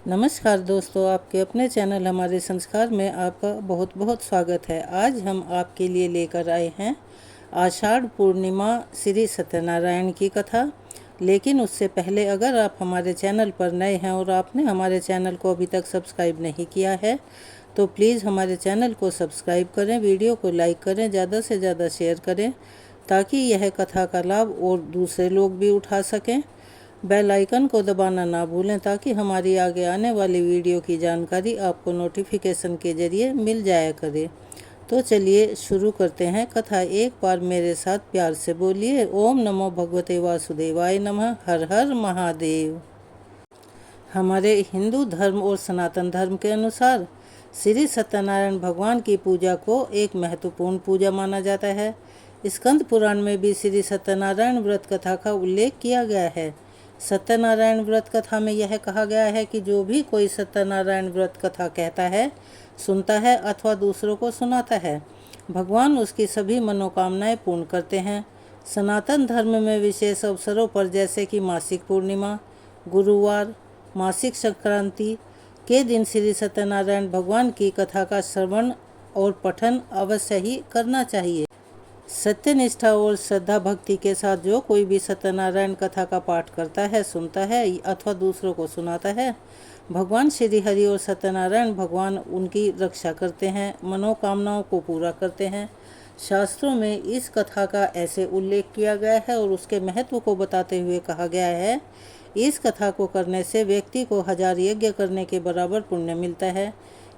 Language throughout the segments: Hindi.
नमस्कार दोस्तों, आपके अपने चैनल हमारे संस्कार में आपका बहुत बहुत स्वागत है। आज हम आपके लिए लेकर आए हैं आषाढ़ पूर्णिमा श्री सत्यनारायण की कथा। लेकिन उससे पहले अगर आप हमारे चैनल पर नए हैं और आपने हमारे चैनल को अभी तक सब्सक्राइब नहीं किया है तो प्लीज़ हमारे चैनल को सब्सक्राइब करें, वीडियो को लाइक करें, ज़्यादा से ज़्यादा शेयर करें ताकि यह कथा का लाभ और दूसरे लोग भी उठा सकें। बेल आइकन को दबाना ना भूलें ताकि हमारी आगे आने वाली वीडियो की जानकारी आपको नोटिफिकेशन के ज़रिए मिल जाया करे। तो चलिए शुरू करते हैं कथा। एक बार मेरे साथ प्यार से बोलिए, ओम नमो भगवते वासुदेवाय नमः। हर हर महादेव। हमारे हिंदू धर्म और सनातन धर्म के अनुसार श्री सत्यनारायण भगवान की पूजा को एक महत्वपूर्ण पूजा माना जाता है। स्कंद पुराण में भी श्री सत्यनारायण व्रत कथा का उल्लेख किया गया है। सत्यनारायण व्रत कथा में यह कहा गया है कि जो भी कोई सत्यनारायण व्रत कथा कहता है, सुनता है अथवा दूसरों को सुनाता है, भगवान उसकी सभी मनोकामनाएं पूर्ण करते हैं। सनातन धर्म में विशेष अवसरों पर जैसे कि मासिक पूर्णिमा, गुरुवार, मासिक संक्रांति के दिन श्री सत्यनारायण भगवान की कथा का श्रवण और पठन अवश्य ही करना चाहिए। सत्यनिष्ठा और श्रद्धा भक्ति के साथ जो कोई भी सत्यनारायण कथा का पाठ करता है, सुनता है अथवा दूसरों को सुनाता है, भगवान श्री हरि और सत्यनारायण भगवान उनकी रक्षा करते हैं, मनोकामनाओं को पूरा करते हैं। शास्त्रों में इस कथा का ऐसे उल्लेख किया गया है और उसके महत्व को बताते हुए कहा गया है, इस कथा को करने से व्यक्ति को 1000 यज्ञ करने के बराबर पुण्य मिलता है।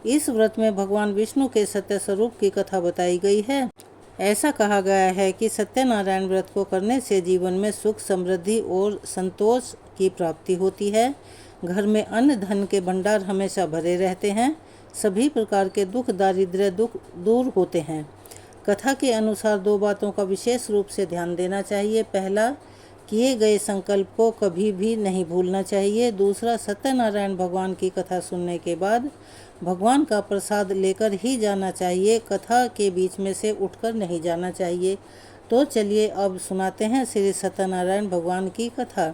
इस व्रत में भगवान विष्णु के सत्य स्वरूप की कथा बताई गई है। ऐसा कहा गया है कि सत्यनारायण व्रत को करने से जीवन में सुख, समृद्धि और संतोष की प्राप्ति होती है। घर में अन्न धन के भंडार हमेशा भरे रहते हैं। सभी प्रकार के दुख, दारिद्र्य दुख दूर होते हैं। कथा के अनुसार 2 बातों का विशेष रूप से ध्यान देना चाहिए। पहला, किए गए संकल्प को कभी भी नहीं भूलना चाहिए। दूसरा, सत्यनारायण भगवान की कथा सुनने के बाद भगवान का प्रसाद लेकर ही जाना चाहिए, कथा के बीच में से उठकर नहीं जाना चाहिए। तो चलिए अब सुनाते हैं श्री सत्यनारायण भगवान की कथा।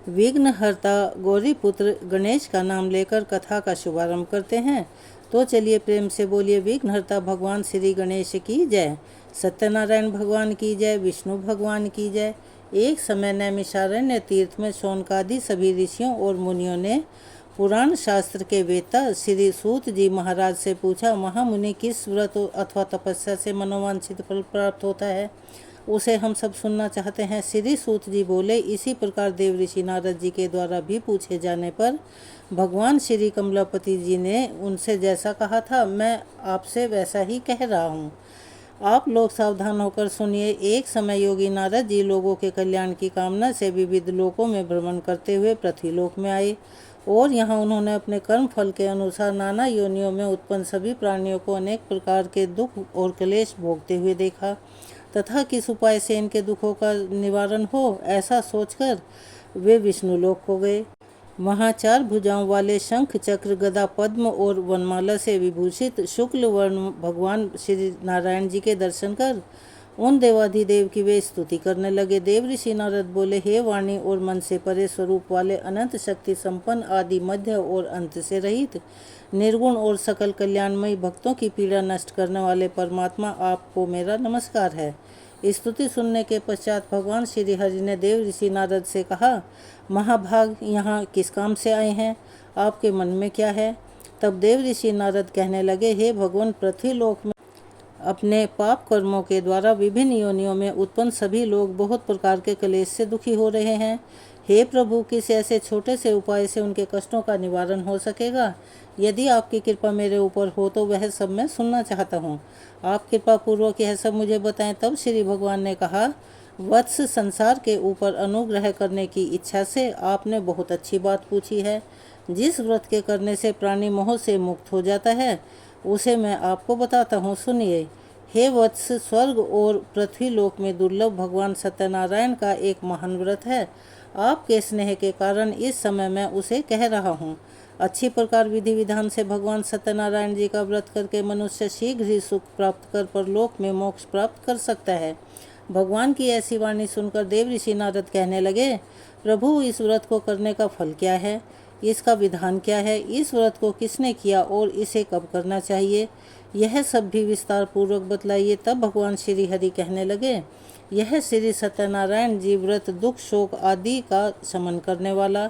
विघ्नहर्ता गौरीपुत्र गणेश का नाम लेकर कथा का शुभारंभ करते हैं। तो चलिए प्रेम से बोलिए, विघ्नहर्ता भगवान श्री गणेश की जय, सत्यनारायण भगवान की जय, विष्णु भगवान की जय। एक समय नैमिषारण्य तीर्थ में शौनकादि सभी ऋषियों और मुनियों ने पुराण शास्त्र के वेता श्री सूत जी महाराज से पूछा, महामुनि किस व्रत अथवा तपस्या से मनोवांछित फल प्राप्त होता है, उसे हम सब सुनना चाहते हैं। श्री सूत जी बोले, इसी प्रकार देव ऋषि नारद जी के द्वारा भी पूछे जाने पर भगवान श्री कमलापति जी ने उनसे जैसा कहा था, मैं आपसे वैसा ही कह रहा हूँ। आप लोग सावधान होकर सुनिए। एक समय योगी नारद जी लोगों के कल्याण की कामना से विविध लोकों में भ्रमण करते हुए पृथ्वीलोक में आए और यहाँ उन्होंने अपने कर्म फल के अनुसार नाना योनियों में उत्पन्न सभी प्राणियों को अनेक प्रकार के दुख और क्लेश भोगते हुए देखा तथा किस उपाय से इनके दुखों का निवारण हो, ऐसा सोचकर वे विष्णुलोक को गए। वहाँ 4 भुजाओं वाले शंख, चक्र, गदा, पद्म और वनमाला से विभूषित शुक्ल वर्ण भगवान श्री नारायण जी के दर्शन कर उन देवाधिदेव की वे स्तुति करने लगे। देव ऋषि नारद बोले, हे वाणी और मन से परे स्वरूप वाले, अनंत शक्ति संपन्न, आदि मध्य और अंत से रहित, निर्गुण और सकल कल्याणमयी, भक्तों की पीड़ा नष्ट करने वाले परमात्मा, आपको मेरा नमस्कार है। स्तुति सुनने के पश्चात भगवान श्री हरि ने देव ऋषि नारद से कहा, महाभाग, यहाँ किस काम से आए हैं, आपके मन में क्या है। तब देव ऋषि नारद कहने लगे, हे भगवान, पृथ्वीलोक में अपने पाप कर्मों के द्वारा विभिन्न योनियों में उत्पन्न सभी लोग बहुत प्रकार के क्लेश से दुखी हो रहे हैं। हे प्रभु, किस ऐसे छोटे से उपाय से उनके कष्टों का निवारण हो सकेगा। यदि आपकी कृपा मेरे ऊपर हो तो वह सब मैं सुनना चाहता हूँ। आप कृपा पूर्वक यह सब मुझे बताएं। तब श्री भगवान ने कहा, वत्स, संसार के ऊपर अनुग्रह करने की इच्छा से आपने बहुत अच्छी बात पूछी है। जिस व्रत के करने से प्राणी मोह से मुक्त हो जाता है उसे मैं आपको बताता हूँ, सुनिए। हे वत्स, स्वर्ग और पृथ्वी लोक में दुर्लभ भगवान सत्यनारायण का एक महान व्रत है। आपके स्नेह के कारण इस समय मैं उसे कह रहा हूँ। अच्छी प्रकार विधि विधान से भगवान सत्यनारायण जी का व्रत करके मनुष्य शीघ्र ही सुख प्राप्त कर परलोक में मोक्ष प्राप्त कर सकता है। भगवान की ऐसी वाणी सुनकर देव ऋषि नारद कहने लगे, प्रभु, इस व्रत को करने का फल क्या है। इसका विधान क्या है, इस व्रत को किसने किया और इसे कब करना चाहिए, यह सब भी विस्तार पूर्वक बतलाइए। तब भगवान श्री हरि कहने लगे, यह श्री सत्यनारायण जी व्रत दुख शोक आदि का शमन करने वाला,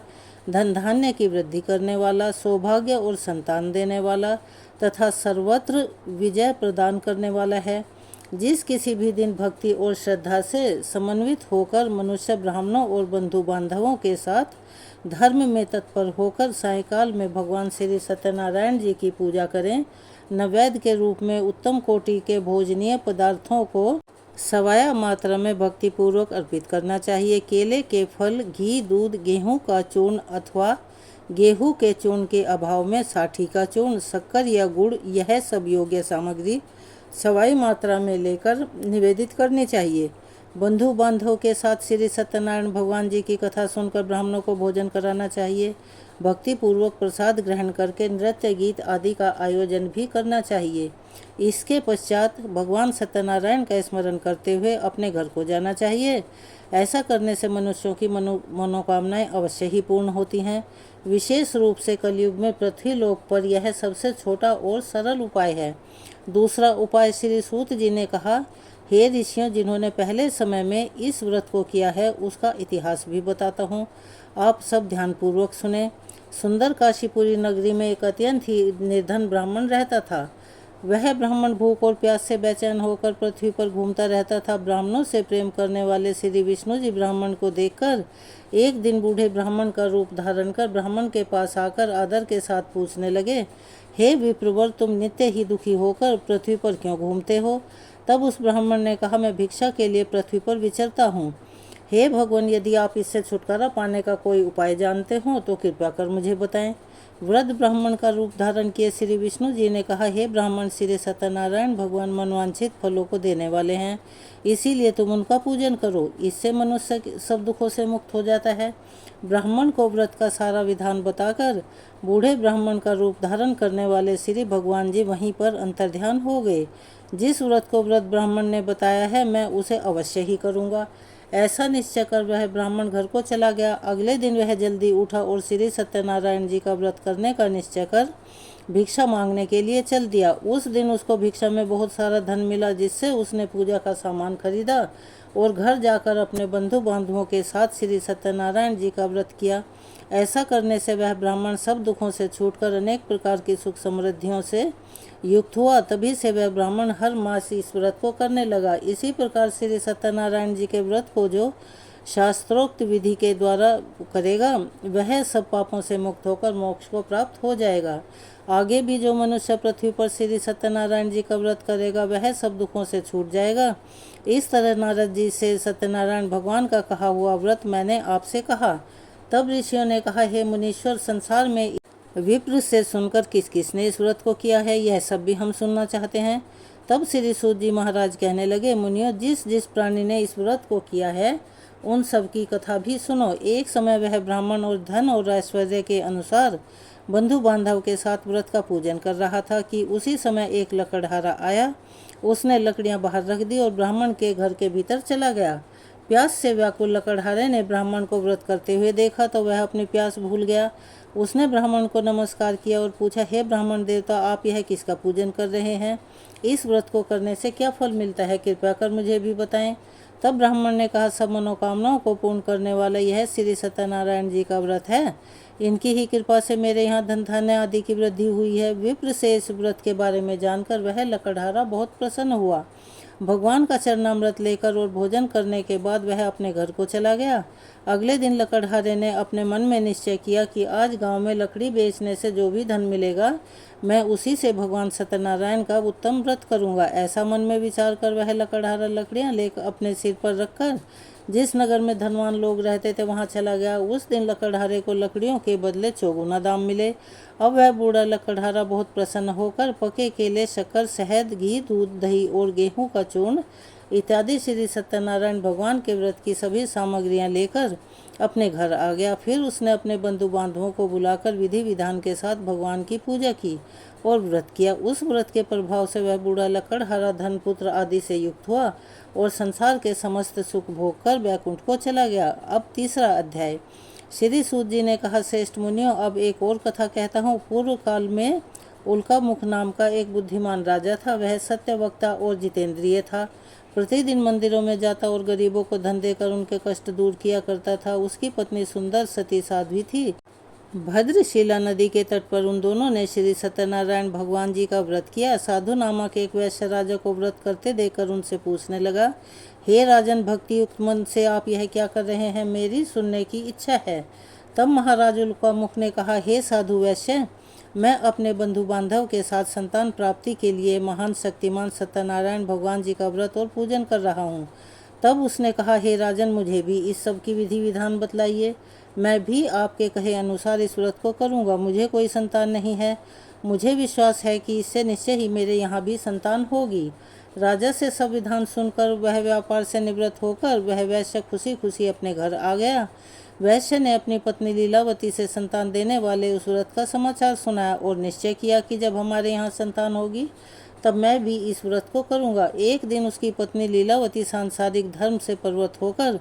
धन धान्य की वृद्धि करने वाला, सौभाग्य और संतान देने वाला तथा सर्वत्र विजय प्रदान करने वाला है। जिस किसी भी दिन भक्ति और श्रद्धा से समन्वित होकर मनुष्य ब्राह्मणों और बंधु बांधवों के साथ धर्म में तत्पर होकर सायंकाल में भगवान श्री सत्यनारायण जी की पूजा करें, नैवेद्य के रूप में उत्तम कोटि के भोजनीय पदार्थों को सवाया मात्रा में भक्ति पूर्वक अर्पित करना चाहिए। केले के फल, घी, दूध, गेहूं का चूर्ण अथवा गेहूं के चूर्ण के अभाव में साठी का चूर्ण, शक्कर या गुड़, यह सब योग्य सामग्री सवाई मात्रा में लेकर निवेदित करनी चाहिए। बंधु बांधव के साथ श्री सत्यनारायण भगवान जी की कथा सुनकर ब्राह्मणों को भोजन कराना चाहिए। भक्ति पूर्वक प्रसाद ग्रहण करके नृत्य गीत आदि का आयोजन भी करना चाहिए। इसके पश्चात भगवान सत्यनारायण का स्मरण करते हुए अपने घर को जाना चाहिए। ऐसा करने से मनुष्यों की मनोकामनाएं अवश्य ही पूर्ण होती हैं। विशेष रूप से कलयुग में पृथ्वी लोक पर यह सबसे छोटा और सरल उपाय है। दूसरा उपाय श्री सूत जी ने कहा, हे ऋषियों, जिन्होंने पहले समय में इस व्रत को किया है उसका इतिहास भी बताता हूँ, आप सब ध्यानपूर्वक सुने। सुंदर काशीपुरी नगरी में एक अत्यंत ही निर्धन ब्राह्मण रहता था। वह ब्राह्मण भूख और प्यास से बेचैन होकर पृथ्वी पर घूमता रहता था। ब्राह्मणों से प्रेम करने वाले श्री विष्णु जी ब्राह्मण को देखकर एक दिन बूढ़े ब्राह्मण का रूप धारण कर ब्राह्मण के पास आकर आदर के साथ पूछने लगे, हे विप्रवर, तुम नित्य ही दुखी होकर पृथ्वी पर क्यों घूमते हो? तब उस ब्राह्मण ने कहा, मैं भिक्षा के लिए पृथ्वी पर विचरता हूँ। हे भगवान, यदि आप इससे छुटकारा पाने का कोई उपाय जानते हो तो कृपया कर मुझे बताएं। वृद्ध ब्राह्मण का रूप धारण किए श्री विष्णु जी ने कहा, हे ब्राह्मण, श्री सत्यनारायण भगवान मनवांछित फलों को देने वाले हैं, इसीलिए तुम उनका पूजन करो। इससे मनुष्य सब दुखों से मुक्त हो जाता है। ब्राह्मण को व्रत का सारा विधान बताकर बूढ़े ब्राह्मण का रूप धारण करने वाले श्री भगवान जी वहीं पर अंतर्ध्यान हो गए। जिस व्रत को व्रत ब्राह्मण ने बताया है मैं उसे अवश्य ही करूँगा। ऐसा निश्चय कर वह ब्राह्मण घर को चला गया। अगले दिन वह जल्दी उठा और श्री सत्यनारायण जी का व्रत करने का निश्चय कर भिक्षा मांगने के लिए चल दिया। उस दिन उसको भिक्षा में बहुत सारा धन मिला, जिससे उसने पूजा का सामान खरीदा और घर जाकर अपने बंधु बांधवों के साथ श्री सत्यनारायण जी का व्रत किया। ऐसा करने से वह ब्राह्मण सब दुखों से छूटकर अनेक प्रकार की सुख समृद्धियों से युक्त हुआ। तभी से वह ब्राह्मण हर मास इस व्रत को करने लगा। इसी प्रकार श्री सत्यनारायण जी के व्रत को जो शास्त्रोक्त विधि के द्वारा करेगा वह सब पापों से मुक्त होकर मोक्ष को प्राप्त हो जाएगा। आगे भी जो मनुष्य पृथ्वी पर श्री सत्यनारायण जी का व्रत करेगा वह सब दुखों से छूट जाएगा। इस तरह नारद जी से सत्यनारायण भगवान का कहा हुआ व्रत मैंने आपसे कहा। तब ऋषियों ने कहा, हे मुनीश्वर, संसार में विप्र से सुनकर किस किसने इस व्रत को किया है, यह सब भी हम सुनना चाहते हैं। तब श्री सूत जी महाराज कहने लगे, मुनियों, जिस जिस प्राणी ने इस व्रत को किया है उन सब की कथा भी सुनो। एक समय वह ब्राह्मण और धन और ऐश्वर्य के अनुसार बंधु बांधव के साथ व्रत का पूजन कर रहा था कि उसी समय एक लकड़हारा आया। उसने लकड़ियां बाहर रख दी और ब्राह्मण के घर के भीतर चला गया। प्यास से व्याकुल लकड़हारे ने ब्राह्मण को व्रत करते हुए देखा तो वह अपनी प्यास भूल गया। उसने ब्राह्मण को नमस्कार किया और पूछा, हे ब्राह्मण देवता, आप यह किसका पूजन कर रहे हैं? इस व्रत को करने से क्या फल मिलता है, कृपया कर मुझे भी बताएं। तब ब्राह्मण ने कहा, सब मनोकामनाओं को पूर्ण करने वाला यह श्री सत्यनारायण जी का व्रत है। इनकी ही कृपा से मेरे यहाँ धन धान्य आदि की वृद्धि हुई है। विप्र से इस व्रत के बारे में जानकर वह लकड़हारा बहुत प्रसन्न हुआ। भगवान का चरणामृत लेकर और भोजन करने के बाद वह अपने घर को चला गया। अगले दिन लकड़हारे ने अपने मन में निश्चय किया कि आज गांव में लकड़ी बेचने से जो भी धन मिलेगा मैं उसी से भगवान सत्यनारायण का उत्तम व्रत करूंगा। ऐसा मन में विचार कर वह लकड़हारा लकड़ियां लेकर अपने सिर पर रखकर जिस नगर में धनवान लोग रहते थे वहां चला गया। उस दिन लकड़हारे को लकड़ियों के बदले चौगुना दाम मिले। अब वह बूढ़ा लकड़हारा बहुत प्रसन्न होकर पके केले, शक्कर, शहद, घी, दूध, दही और गेहूं का चूर्ण इत्यादि श्री सत्यनारायण भगवान के व्रत की सभी सामग्रियां लेकर अपने घर आ गया। फिर उसने अपने बंधु बांधवों को बुलाकर विधि विधान के साथ भगवान की पूजा की और व्रत किया। उस व्रत के प्रभाव से वह बूढ़ा लकड़हारा धन, पुत्र आदि से युक्त हुआ और संसार के समस्त सुख भोग कर वैकुंठ को चला गया। अब तीसरा अध्याय। श्री सूत जी ने कहा, श्रेष्ठ मुनियों, अब एक और कथा कहता हूँ। पूर्व काल में उल्का मुख नाम का एक बुद्धिमान राजा था। वह सत्यवक्ता और जितेंद्रिय था। प्रतिदिन मंदिरों में जाता और गरीबों को धन देकर उनके कष्ट दूर किया करता था। उसकी पत्नी सुंदर सती साध्वी थी। भद्रशिला नदी के तट पर उन दोनों ने श्री सत्यनारायण भगवान जी का व्रत किया। साधु नामक एक वैश्य राजा को व्रत करते देखकर उनसे पूछने लगा, हे राजन, भक्ति युक्त मन से आप यह क्या कर रहे हैं? मेरी सुनने की इच्छा है। तब महाराज उल्का मुख ने कहा, हे साधु वैश्य, मैं अपने बंधु बांधव के साथ संतान प्राप्ति के लिए महान शक्तिमान सत्यनारायण भगवान जी का व्रत और पूजन कर रहा हूँ। तब उसने कहा, हे राजन, मुझे भी इस सब की विधि विधान बतलाइए। मैं भी आपके कहे अनुसार इस व्रत को करूँगा। मुझे कोई संतान नहीं है। मुझे विश्वास है कि इससे निश्चय ही मेरे यहाँ भी संतान होगी। राजा से सब विधान सुनकर वह व्यापार से निवृत्त होकर वह वैश्य खुशी खुशी अपने घर आ गया। वैश्य ने अपनी पत्नी लीलावती से संतान देने वाले उस व्रत का समाचार सुनाया और निश्चय किया कि जब हमारे यहाँ संतान होगी तब मैं भी इस व्रत को करूँगा। एक दिन उसकी पत्नी लीलावती सांसारिक धर्म से प्रवृत्त होकर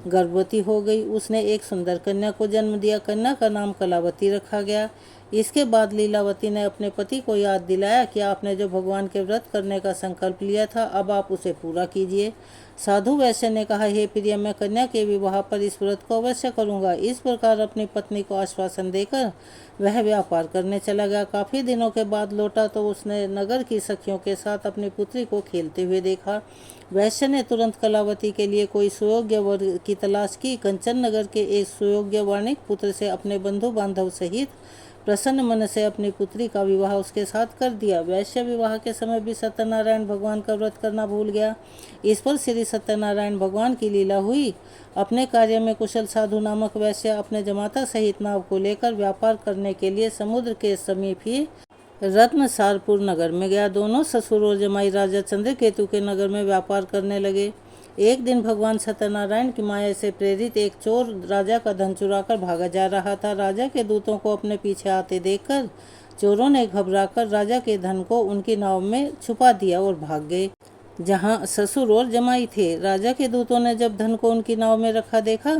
गर्भवती हो गई। उसने एक सुंदर कन्या को जन्म दिया। कन्या का नाम कलावती रखा गया। इसके बाद लीलावती ने अपने पति को याद दिलाया कि आपने जो भगवान के व्रत करने का संकल्प लिया था, अब आप उसे पूरा कीजिए। साधु वैश्य ने कहा, हे प्रिय, मैं कन्या के विवाह पर इस व्रत को अवश्य करूँगा। इस प्रकार अपनी पत्नी को आश्वासन देकर वह व्यापार करने चला गया। काफ़ी दिनों के बाद लौटा तो उसने नगर की सखियों के साथ अपनी पुत्री को खेलते हुए देखा। वैश्य ने तुरंत कलावती के लिए कोई सुयोग्य वर की तलाश की। कंचन नगर के एक सुयोग्य वाणिक पुत्र से अपने बंधु बांधव सहित प्रसन्न मन से अपनी पुत्री का विवाह उसके साथ कर दिया। वैश्य विवाह के समय भी सत्यनारायण भगवान का व्रत करना भूल गया। इस पर श्री सत्यनारायण भगवान की लीला हुई। अपने कार्य में कुशल साधु नामक वैश्य अपने जमाता सहित नाव को लेकर व्यापार करने के लिए समुद्र के समीप ही रत्नसारपुर नगर में गया। दोनों ससुर और जमाई राजा चंद्रकेतु के नगर में व्यापार करने लगे। एक दिन भगवान सत्यनारायण की माया से प्रेरित एक चोर राजा का धन चुराकर भागा जा रहा था। राजा के दूतों को अपने पीछे आते देखकर चोरों ने घबराकर राजा के धन को उनकी नाव में छुपा दिया और भाग गए, जहां ससुर और जमाई थे। राजा के दूतों ने जब धन को उनकी नाव में रखा देखा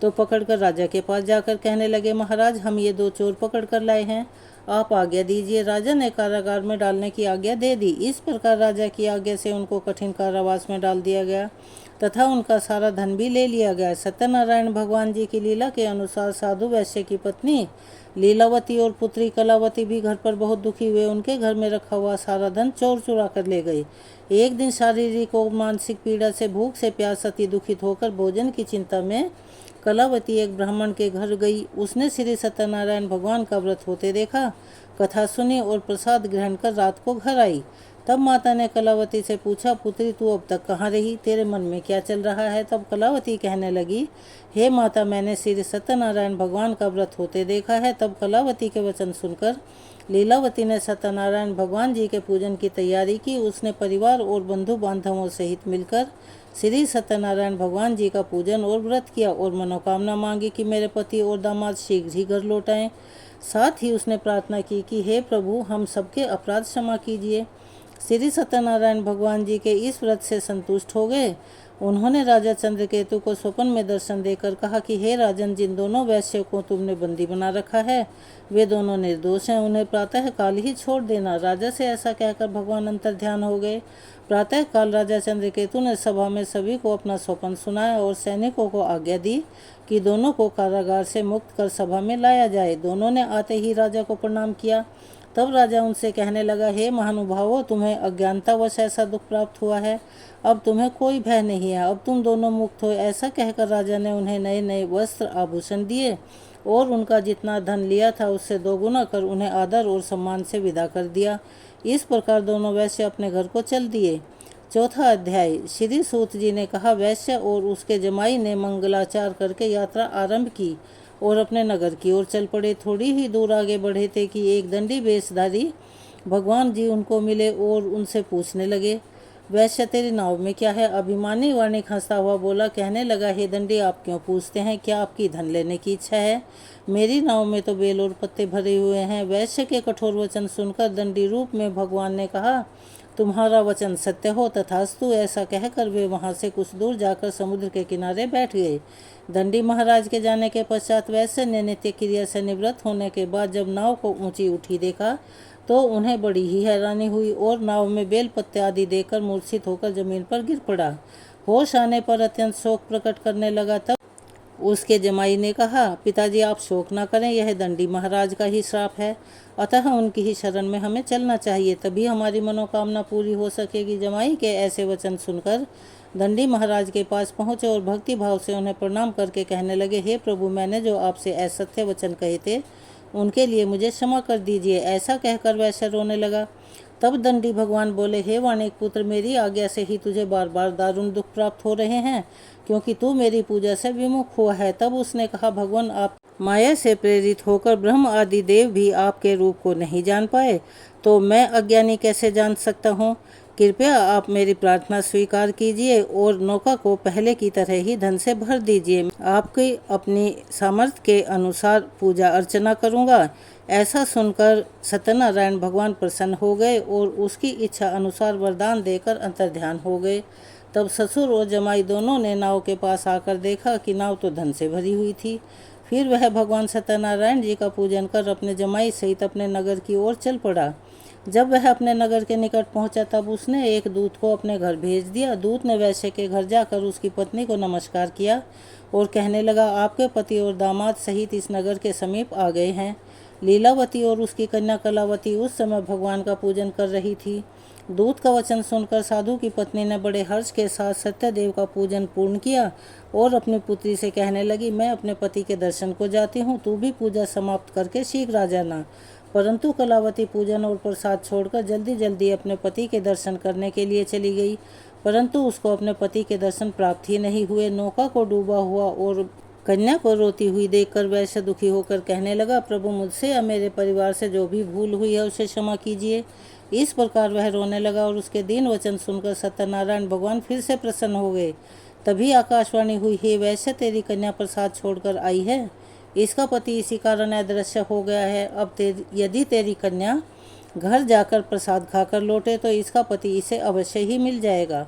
तो पकड़कर राजा के पास जाकर कहने लगे, महाराज, हम ये दो चोर पकड़ कर लाए हैं, आप आज्ञा दीजिए। राजा ने कारागार में डालने की आज्ञा दे दी। इस प्रकार राजा की आज्ञा से उनको कठिन कारावास में डाल दिया गया तथा उनका सारा धन भी ले लिया गया। सत्यनारायण भगवान जी की लीला के अनुसार साधु वैश्य की पत्नी लीलावती और पुत्री कलावती भी घर पर बहुत दुखी हुए। उनके घर में रखा हुआ सारा धन चोर चुरा कर ले गए। एक दिन शारीरिक और मानसिक पीड़ा से, भूख से प्यास अति दुखित होकर भोजन की चिंता में कलावती एक ब्राह्मण के घर गई। उसने श्री सत्यनारायण भगवान का व्रत होते देखा, कथा सुनी और प्रसाद ग्रहण कर रात को घर आई। तब माता ने कलावती से पूछा, पुत्री, तू अब तक कहाँ रही? तेरे मन में क्या चल रहा है? तब कलावती कहने लगी, हे माता, मैंने श्री सत्यनारायण भगवान का व्रत होते देखा है। तब कलावती के वचन सुनकर लीलावती ने सत्यनारायण भगवान जी के पूजन की तैयारी की। उसने परिवार और बंधु बांधवों सहित मिलकर श्री सत्यनारायण भगवान जी का पूजन और व्रत किया और मनोकामना मांगी कि मेरे पति और दामाद शीघ्र ही घर लौट आएं। साथ ही उसने प्रार्थना की कि हे प्रभु, हम सबके अपराध क्षमा कीजिए। श्री सत्यनारायण भगवान जी के इस व्रत से संतुष्ट हो गए। उन्होंने राजा चंद्रकेतु को स्वप्न में दर्शन देकर कहा कि हे राजन, जिन दोनों वैश्यों को तुमने बंदी बना रखा है वे दोनों निर्दोष हैं, उन्हें प्रातः काल ही छोड़ देना। राजा से ऐसा कहकर भगवान अंतर ध्यान हो गए। प्रातः काल राजा चंद्रकेतु ने सभा में सभी को अपना स्वप्न सुनाया और सैनिकों को आज्ञा दी कि दोनों को कारागार से मुक्त कर सभा में लाया जाए। दोनों ने आते ही राजा को प्रणाम किया। तब राजा उनसे कहने लगा, हे महानुभावों, तुम्हें अज्ञानतावश ऐसा दुख प्राप्त हुआ है, अब तुम्हें कोई भय नहीं है, अब तुम दोनों मुक्त हो। ऐसा कहकर राजा ने उन्हें नए नए वस्त्र आभूषण दिए और उनका जितना धन लिया था उससे दोगुना कर उन्हें आदर और सम्मान से विदा कर दिया। इस प्रकार दोनों वैश्य अपने घर को चल दिए। चौथा अध्याय। श्री सूत जी ने कहा, वैश्य और उसके जमाई ने मंगलाचार करके यात्रा आरंभ की और अपने नगर की ओर चल पड़े। थोड़ी ही दूर आगे बढ़े थे कि एक दंडी वेशधारी भगवान जी उनको मिले और उनसे पूछने लगे, वैश्य, तेरी नाव में क्या है? अभिमानी वाणिक हंसता हुआ बोला, कहने लगा, हे दंडी, आप क्यों पूछते हैं? क्या आपकी धन लेने की इच्छा है? मेरी नाव में तो बेल और पत्ते भरे हुए हैं। वैश्य के कठोर वचन सुनकर दंडी रूप में भगवान ने कहा, तुम्हारा वचन सत्य हो, तथास्तु। ऐसा कहकर वे वहां से कुछ दूर जाकर समुद्र के किनारे बैठ गए। दंडी महाराज के जाने के पश्चात वैश्य ने नित्य क्रिया से निवृत्त होने के बाद जब नाव को ऊंची उठी देखा तो उन्हें बड़ी ही हैरानी हुई और नाव में बेल पत्ते आदि देकर मूर्छित होकर जमीन पर गिर पड़ा। होश आने पर अत्यंत शोक प्रकट करने लगा। तब उसके जमाई ने कहा, पिताजी आप शोक न करें, यह दंडी महाराज का ही श्राप है, अतः उनकी ही शरण में हमें चलना चाहिए, तभी हमारी मनोकामना पूरी हो सकेगी। जमाई के ऐसे वचन सुनकर दंडी महाराज के पास पहुँचे और भक्ति भाव से उन्हें प्रणाम करके कहने लगे, हे प्रभु, मैंने जो आपसे असत्य वचन कहे थे उनके लिए मुझे क्षमा कर दीजिए। ऐसा कहकर वैश्य रोने लगा। तब दंडी भगवान बोले, हे वाणिक पुत्र, मेरी आज्ञा से ही तुझे बार बार दारुण दुख प्राप्त हो रहे हैं, क्योंकि तू मेरी पूजा से विमुख हुआ है। तब उसने कहा, भगवान, आप माया से प्रेरित होकर ब्रह्म आदि देव भी आपके रूप को नहीं जान पाए, तो मैं अज्ञानी कैसे जान सकता हूँ। कृपया आप मेरी प्रार्थना स्वीकार कीजिए और नौका को पहले की तरह ही धन से भर दीजिए। आपकी अपनी सामर्थ्य के अनुसार पूजा अर्चना करूँगा। ऐसा सुनकर सत्यनारायण भगवान प्रसन्न हो गए और उसकी इच्छा अनुसार वरदान देकर अंतर्ध्यान हो गए। तब ससुर और जमाई दोनों ने नाव के पास आकर देखा कि नाव तो धन से भरी हुई थी। फिर वह भगवान सत्यनारायण जी का पूजन कर अपने जमाई सहित अपने नगर की ओर चल पड़ा। जब वह अपने नगर के निकट पहुंचा तब उसने एक दूत को अपने घर भेज दिया। दूत ने वैश्य के घर जाकर उसकी पत्नी को नमस्कार किया और कहने लगा, आपके पति और दामाद सहित इस नगर के समीप आ गए हैं। लीलावती और उसकी कन्या कलावती उस समय भगवान का पूजन कर रही थी। दूत का वचन सुनकर साधु की पत्नी ने बड़े हर्ष के साथ सत्यदेव का पूजन पूर्ण किया और अपनी पुत्री से कहने लगी, मैं अपने पति के दर्शन को जाती हूँ, तू भी पूजा समाप्त करके शीघ्र आ जाना। परंतु कलावती पूजन और प्रसाद छोड़कर जल्दी जल्दी अपने पति के दर्शन करने के लिए चली गई, परंतु उसको अपने पति के दर्शन प्राप्त ही नहीं हुए। नौका को डूबा हुआ और कन्या को रोती हुई देखकर वैश्य दुखी होकर कहने लगा, प्रभु, मुझसे या मेरे परिवार से जो भी भूल हुई है उसे क्षमा कीजिए। इस प्रकार वह रोने लगा और उसके दीन वचन सुनकर सत्यनारायण भगवान फिर से प्रसन्न हो गए। तभी आकाशवाणी हुई, हे वैश्य, तेरी कन्या प्रसाद छोड़कर आई है, इसका पति इसी कारण अदृश्य हो गया है। अब यदि तेरी कन्या घर जाकर प्रसाद खाकर लौटे तो इसका पति इसे अवश्य ही मिल जाएगा।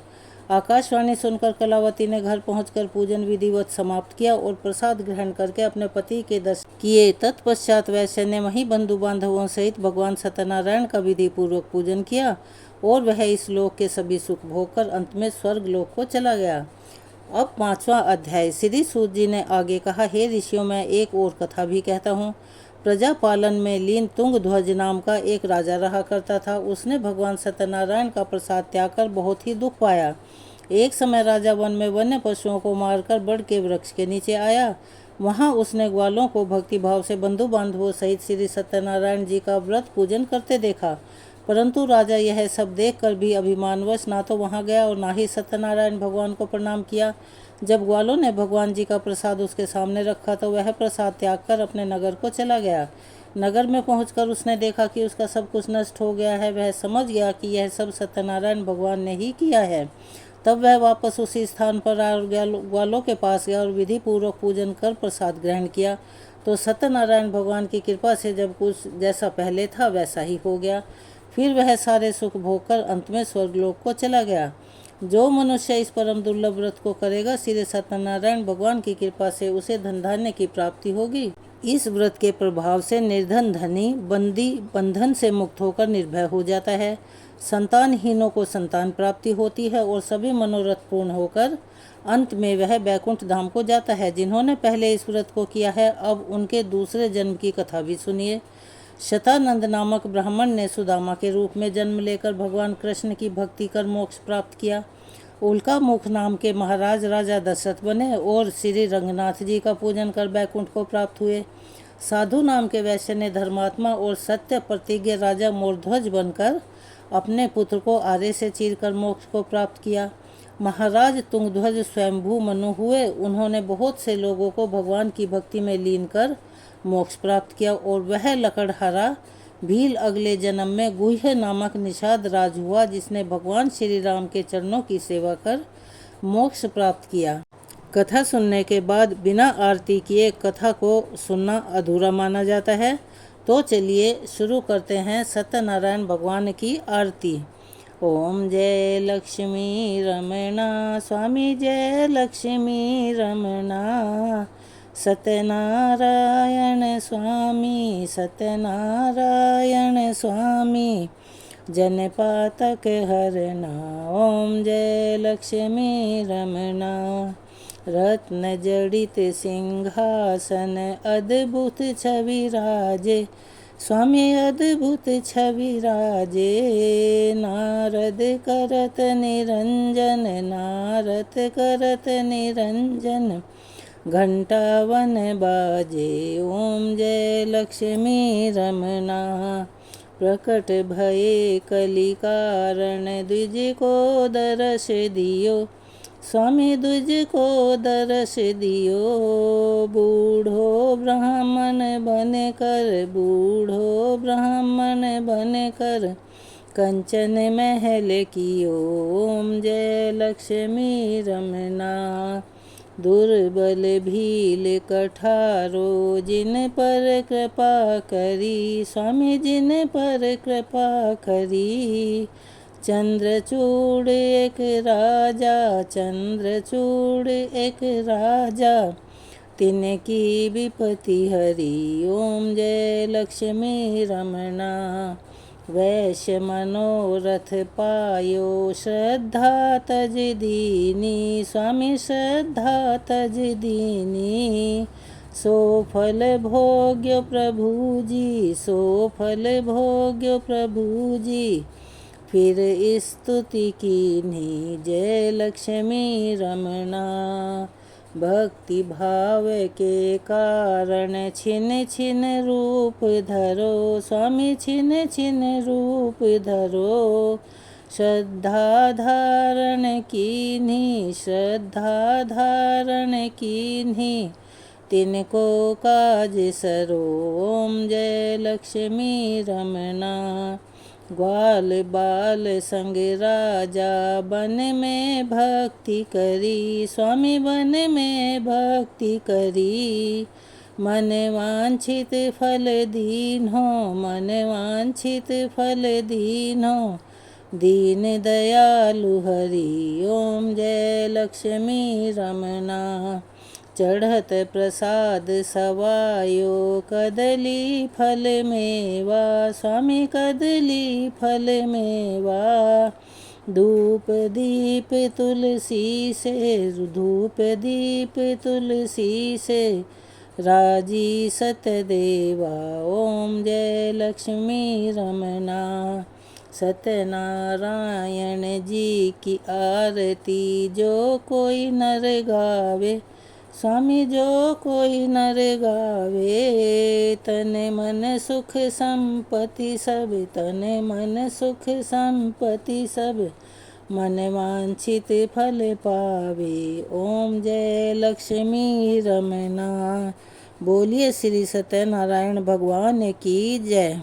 आकाशवाणी सुनकर कलावती ने घर पहुंचकर पूजन विधिवत समाप्त किया और प्रसाद ग्रहण करके अपने पति के दर्शन किए। तत्पश्चात वैश्य ने वहीं बंधु बांधवों सहित भगवान सत्यनारायण का विधि पूर्वक पूजन किया और वह इस लोक के सभी सुख भोग कर अंत में स्वर्ग लोक को चला गया। अब 5वां अध्याय। श्री सूत जी ने आगे कहा, हे ऋषियों, मैं एक और कथा भी कहता हूँ। प्रजा पालन में लीन तुंगध्वज नाम का एक राजा रहा करता था। उसने भगवान सत्यनारायण का प्रसाद त्याग कर बहुत ही दुख पाया। एक समय राजा वन में वन्य पशुओं को मारकर बड़ के वृक्ष के नीचे आया। वहां उसने ग्वालों को भक्ति भाव से बंधु बांधवों सहित श्री सत्यनारायण जी का व्रत पूजन करते देखा, परंतु राजा यह सब देखकर भी अभिमानवश ना तो वहां गया और ना ही सत्यनारायण भगवान को प्रणाम किया। जब ग्वालों ने भगवान जी का प्रसाद उसके सामने रखा तो वह प्रसाद त्याग कर अपने नगर को चला गया। नगर में पहुंचकर उसने देखा कि उसका सब कुछ नष्ट हो गया है। वह समझ गया कि यह सब सत्यनारायण भगवान ने ही किया है। तब वह वापस उसी स्थान पर और ग्वालों के पास गया और विधि पूर्वक पूजन कर प्रसाद ग्रहण किया। तो सत्यनारायण भगवान की कृपा से जब कुछ जैसा पहले था वैसा ही हो गया। फिर वह सारे सुख भोग कर अंत में स्वर्गलोक को चला गया। जो मनुष्य इस परम दुर्लभ व्रत को करेगा, श्री सत्यनारायण भगवान की कृपा से उसे धन धान्य की प्राप्ति होगी। इस व्रत के प्रभाव से निर्धन धनी बंदी बंधन से मुक्त होकर निर्भय हो जाता है। संतानहीनों को संतान प्राप्ति होती है और सभी मनोरथ पूर्ण होकर अंत में वह बैकुंठ धाम को जाता है। जिन्होंने पहले इस व्रत को किया है, अब उनके दूसरे जन्म की कथा भी सुनिए। शतानंद नामक ब्राह्मण ने सुदामा के रूप में जन्म लेकर भगवान कृष्ण की भक्ति कर मोक्ष प्राप्त किया। उल्का मुख नाम के महाराज राजा दशरथ बने और श्री रंगनाथ जी का पूजन कर बैकुंठ को प्राप्त हुए। साधु नाम के वैश्य ने धर्मात्मा और सत्य प्रतिज्ञ राजा मोरध्वज बनकर अपने पुत्र को आरे से चीरकर मोक्ष को प्राप्त किया। महाराज तुंगध्वज स्वयंभू मनु हुए। उन्होंने बहुत से लोगों को भगवान की भक्ति में लीन कर मोक्ष प्राप्त किया और वह लकड़हारा भील अगले जन्म में गुह्य नामक निषाद राज हुआ, जिसने भगवान श्री राम के चरणों की सेवा कर मोक्ष प्राप्त किया। कथा सुनने के बाद बिना आरती किए कथा को सुनना अधूरा माना जाता है। तो चलिए शुरू करते हैं सत्यनारायण भगवान की आरती। ओम जय लक्ष्मी रमणा स्वामी जय लक्ष्मी रमणा सत्यनारायण स्वामी सत्यनारायण स्वामी जनपातक हरना ओम जय लक्ष्मी रमणा रत्न जड़ित सिंहासन अद्भुत छवि राजे स्वामी अद्भुत छवि राजे नारद करत निरंजन नारद करत निरंजन घंटावन बाजे ओम जय लक्ष्मी रमणा प्रकट भये कलि कारण द्विज को दर्श दियो स्वामी द्विज को दर्श दियो बूढ़ो ब्राह्मण बन कर बूढ़ो ब्राह्मण बन कर कंचन महल कियो ओम जय लक्ष्मी रमणा दुर्बल भील कठारो जिन पर कृपा करी स्वामी जिन पर कृपा करी चंद्रचूड़ एक राजा चंद्रचूड़ एक राजा तिनकी विपत्ति हरी ओम जय लक्ष्मी रमणा वैश्य मनोरथ पायो श्रद्धा तज दीनी स्वामी श्रद्धा तज दीनी सो फल भोग्य प्रभु जी सो फल भोग्य प्रभु जी फिर स्तुति कीन्ही जय लक्ष्मी रमणा भक्ति भाव के कारण छिन छिन रूप धरो स्वामी छिन छिन रूप धरो श्रद्धा धारण कीन्ही श्रद्धा धारण कीन्ही तिनको काज सरो ओम जय लक्ष्मी रमणा ग्वाल बाल संग राजा बन में भक्ति करी स्वामी बन में भक्ति करी मन वांछित फल दीन्हो मन वांछित फल दीन्हो दीन दयालु हरि ओम जय लक्ष्मी रमणा चढ़त प्रसाद सवायो कदली फल मेवा स्वामी कदली फल मेवा धूप दीप तुलसी से धूप दीप तुलसी से राजी सतदेवा ओम जय लक्ष्मी रमणा सत्यनारायण जी की आरती जो कोई नर गावे स्वामी जो कोई नर गावे तन मन सुख संपत्ति सब तन मन सुख संपत्ति सब मन वांछित फल पावे ओम जय लक्ष्मी रमणा बोलिए श्री सत्यनारायण भगवान की जय।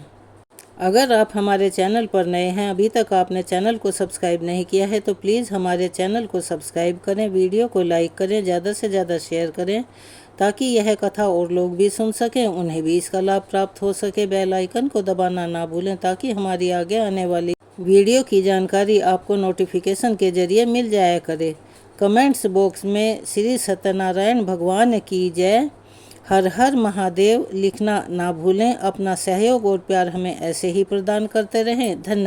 अगर आप हमारे चैनल पर नए हैं अभी तक आपने चैनल को सब्सक्राइब नहीं किया है तो प्लीज़ हमारे चैनल को सब्सक्राइब करें, वीडियो को लाइक करें, ज़्यादा से ज़्यादा शेयर करें ताकि यह कथा और लोग भी सुन सकें, उन्हें भी इसका लाभ प्राप्त हो सके। बेल आइकन को दबाना ना भूलें ताकि हमारी आगे आने वाली वीडियो की जानकारी आपको नोटिफिकेशन के जरिए मिल जाया करे। कमेंट्स बॉक्स में श्री सत्यनारायण भगवान की जय हर हर महादेव लिखना ना भूलें। अपना सहयोग और प्यार हमें ऐसे ही प्रदान करते रहें। धन्यवाद।